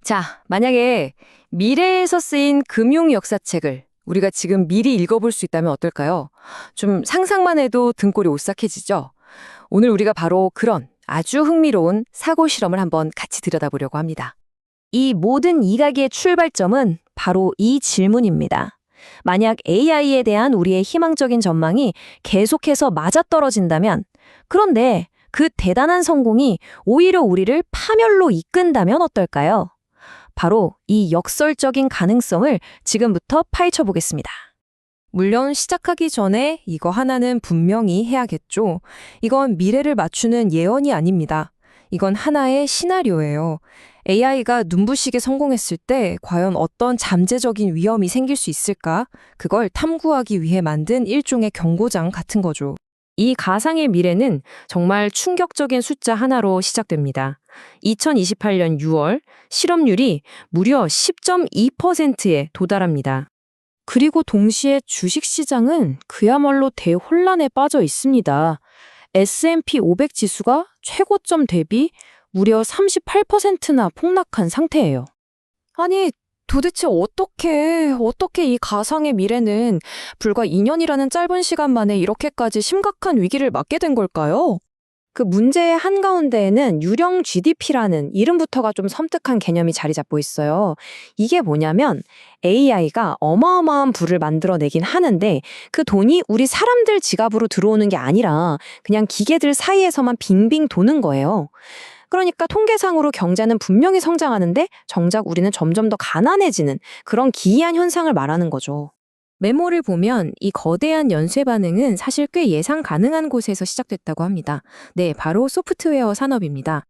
자, 만약에 미래에서 쓰인 금융 역사책을 우리가 지금 미리 읽어볼 수 있다면 어떨까요? 좀 상상만 해도 등골이 오싹해지죠? 오늘 우리가 바로 그런 아주 흥미로운 사고 실험을 한번 같이 들여다보려고 합니다. 이 모든 이야기의 출발점은 바로 이 질문입니다. 만약 AI에 대한 우리의 희망적인 전망이 계속해서 맞아떨어진다면, 그런데 그 대단한 성공이 오히려 우리를 파멸로 이끈다면 어떨까요? 바로 이 역설적인 가능성을 지금부터 파헤쳐 보겠습니다. 물론 시작하기 전에 이거 하나는 분명히 해야겠죠. 이건 미래를 맞추는 예언이 아닙니다. 이건 하나의 시나리오예요. AI가 눈부시게 성공했을 때 과연 어떤 잠재적인 위험이 생길 수 있을까? 그걸 탐구하기 위해 만든 일종의 경고장 같은 거죠. 이 가상의 미래는 정말 충격적인 숫자 하나로 시작됩니다. 2028년 6월 실업률이 무려 10.2%에 도달합니다. 그리고 동시에 주식시장은 그야말로 대혼란에 빠져 있습니다. S&P 500 지수가 최고점 대비 무려 38%나 폭락한 상태예요. 아니, 도대체 어떻게 이 가상의 미래는 불과 2년이라는 짧은 시간 만에 이렇게까지 심각한 위기를 맞게 된 걸까요? 그 문제의 한가운데에는 유령 GDP라는 이름부터가 좀 섬뜩한 개념이 자리 잡고 있어요. 이게 뭐냐면 AI가 어마어마한 부를 만들어내긴 하는데 그 돈이 우리 사람들 지갑으로 들어오는 게 아니라 그냥 기계들 사이에서만 빙빙 도는 거예요. 그러니까 통계상으로 경제는 분명히 성장하는데 정작 우리는 점점 더 가난해지는 그런 기이한 현상을 말하는 거죠. 메모를 보면 이 거대한 연쇄 반응은 사실 꽤 예상 가능한 곳에서 시작됐다고 합니다. 네, 바로 소프트웨어 산업입니다.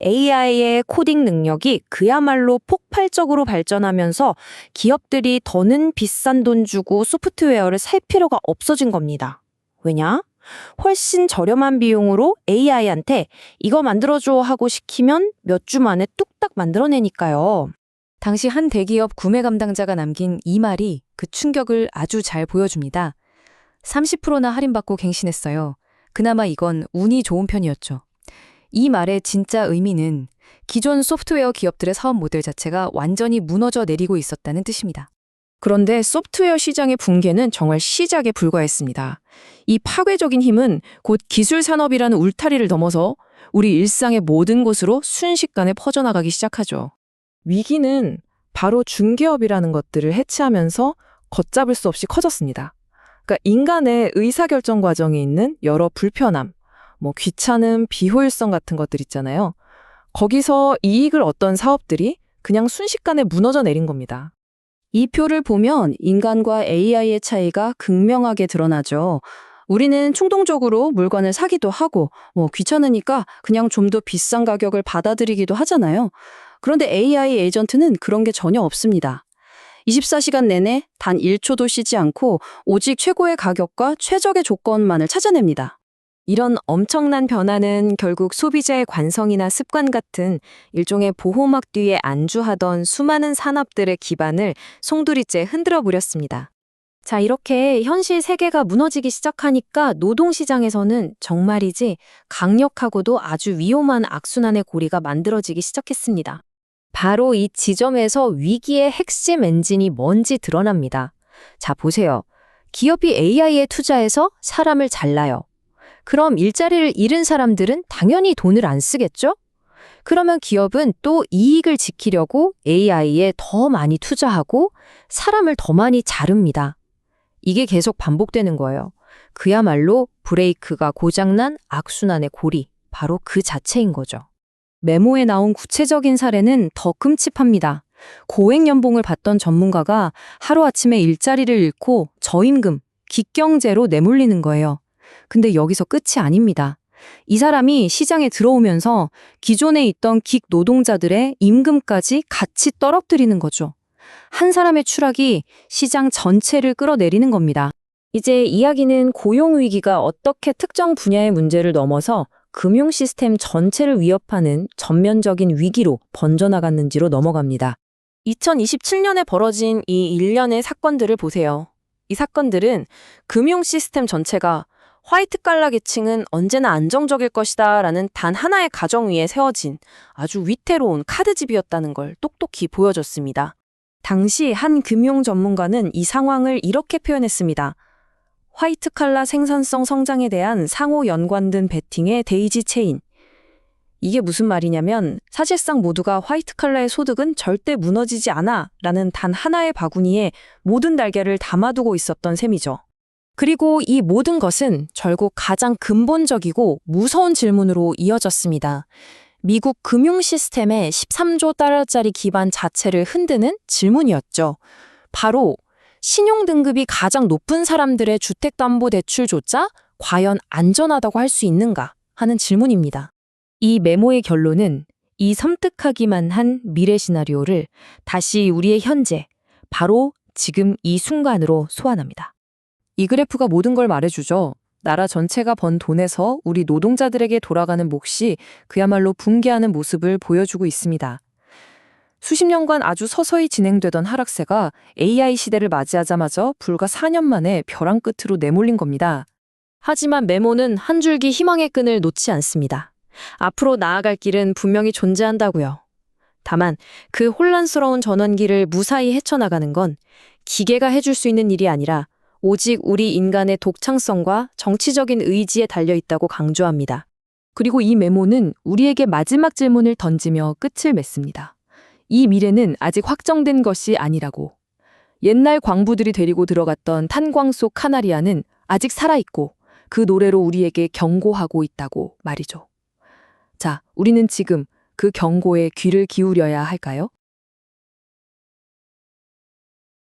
AI의 코딩 능력이 그야말로 폭발적으로 발전하면서 기업들이 더는 비싼 돈 주고 소프트웨어를 살 필요가 없어진 겁니다. 왜냐? 훨씬 저렴한 비용으로 AI한테 이거 만들어줘 하고 시키면 몇 주 만에 뚝딱 만들어내니까요. 당시 한 대기업 구매 담당자가 남긴 이 말이 그 충격을 아주 잘 보여줍니다. 30%나 할인받고 갱신했어요. 그나마 이건 운이 좋은 편이었죠. 이 말의 진짜 의미는 기존 소프트웨어 기업들의 사업 모델 자체가 완전히 무너져 내리고 있었다는 뜻입니다. 그런데 소프트웨어 시장의 붕괴는 정말 시작에 불과했습니다. 이 파괴적인 힘은 곧 기술 산업이라는 울타리를 넘어서 우리 일상의 모든 곳으로 순식간에 퍼져나가기 시작하죠. 위기는 바로 중개업이라는 것들을 해체하면서 걷잡을 수 없이 커졌습니다. 그러니까 인간의 의사결정 과정에 있는 여러 불편함, 귀찮음, 비효율성 같은 것들 있잖아요. 거기서 이익을 얻던 사업들이 그냥 순식간에 무너져 내린 겁니다. 이 표를 보면 인간과 AI의 차이가 극명하게 드러나죠. 우리는 충동적으로 물건을 사기도 하고 귀찮으니까 그냥 좀 더 비싼 가격을 받아들이기도 하잖아요. 그런데 AI 에이전트는 그런 게 전혀 없습니다. 24시간 내내 단 1초도 쉬지 않고 오직 최고의 가격과 최적의 조건만을 찾아냅니다. 이런 엄청난 변화는 결국 소비자의 관성이나 습관 같은 일종의 보호막 뒤에 안주하던 수많은 산업들의 기반을 송두리째 흔들어 버렸습니다. 자, 이렇게 현실 세계가 무너지기 시작하니까 노동시장에서는 정말이지 강력하고도 아주 위험한 악순환의 고리가 만들어지기 시작했습니다. 바로 이 지점에서 위기의 핵심 엔진이 뭔지 드러납니다. 자, 보세요. 기업이 AI에 투자해서 사람을 잘라요. 그럼 일자리를 잃은 사람들은 당연히 돈을 안 쓰겠죠? 그러면 기업은 또 이익을 지키려고 AI에 더 많이 투자하고 사람을 더 많이 자릅니다. 이게 계속 반복되는 거예요. 그야말로 브레이크가 고장난 악순환의 고리, 바로 그 자체인 거죠. 메모에 나온 구체적인 사례는 더 끔찍합니다. 고액 연봉을 받던 전문가가 하루아침에 일자리를 잃고 저임금, 기경제로 내몰리는 거예요. 근데 여기서 끝이 아닙니다. 이 사람이 시장에 들어오면서 기존에 있던 긱 노동자들의 임금까지 같이 떨어뜨리는 거죠. 한 사람의 추락이 시장 전체를 끌어내리는 겁니다. 이제 이야기는 고용위기가 어떻게 특정 분야의 문제를 넘어서 금융 시스템 전체를 위협하는 전면적인 위기로 번져나갔는지로 넘어갑니다. 2027년에 벌어진 이 일련의 사건들을 보세요. 이 사건들은 금융 시스템 전체가 화이트 칼라 계층은 언제나 안정적일 것이다 라는 단 하나의 가정 위에 세워진 아주 위태로운 카드집이었다는 걸 똑똑히 보여줬습니다. 당시 한 금융 전문가는 이 상황을 이렇게 표현했습니다. 화이트 칼라 생산성 성장에 대한 상호 연관된 베팅의 데이지 체인. 이게 무슨 말이냐면 사실상 모두가 화이트 칼라의 소득은 절대 무너지지 않아 라는 단 하나의 바구니에 모든 달걀을 담아두고 있었던 셈이죠. 그리고 이 모든 것은 결국 가장 근본적이고 무서운 질문으로 이어졌습니다. 미국 금융 시스템의 13조 달러짜리 기반 자체를 흔드는 질문이었죠. 바로 신용 등급이 가장 높은 사람들의 주택담보대출조차 과연 안전하다고 할 수 있는가 하는 질문입니다. 이 메모의 결론은 이 섬뜩하기만 한 미래 시나리오를 다시 우리의 현재, 바로 지금 이 순간으로 소환합니다. 이 그래프가 모든 걸 말해주죠. 나라 전체가 번 돈에서 우리 노동자들에게 돌아가는 몫이 그야말로 붕괴하는 모습을 보여주고 있습니다. 수십 년간 아주 서서히 진행되던 하락세가 AI 시대를 맞이하자마자 불과 4년 만에 벼랑 끝으로 내몰린 겁니다. 하지만 메모는 한 줄기 희망의 끈을 놓지 않습니다. 앞으로 나아갈 길은 분명히 존재한다고요. 다만 그 혼란스러운 전환기를 무사히 헤쳐나가는 건 기계가 해줄 수 있는 일이 아니라 오직 우리 인간의 독창성과 정치적인 의지에 달려있다고 강조합니다. 그리고 이 메모는 우리에게 마지막 질문을 던지며 끝을 맺습니다. 이 미래는 아직 확정된 것이 아니라고. 옛날 광부들이 데리고 들어갔던 탄광 속 카나리아는 아직 살아있고 그 노래로 우리에게 경고하고 있다고 말이죠. 자, 우리는 지금 그 경고에 귀를 기울여야 할까요?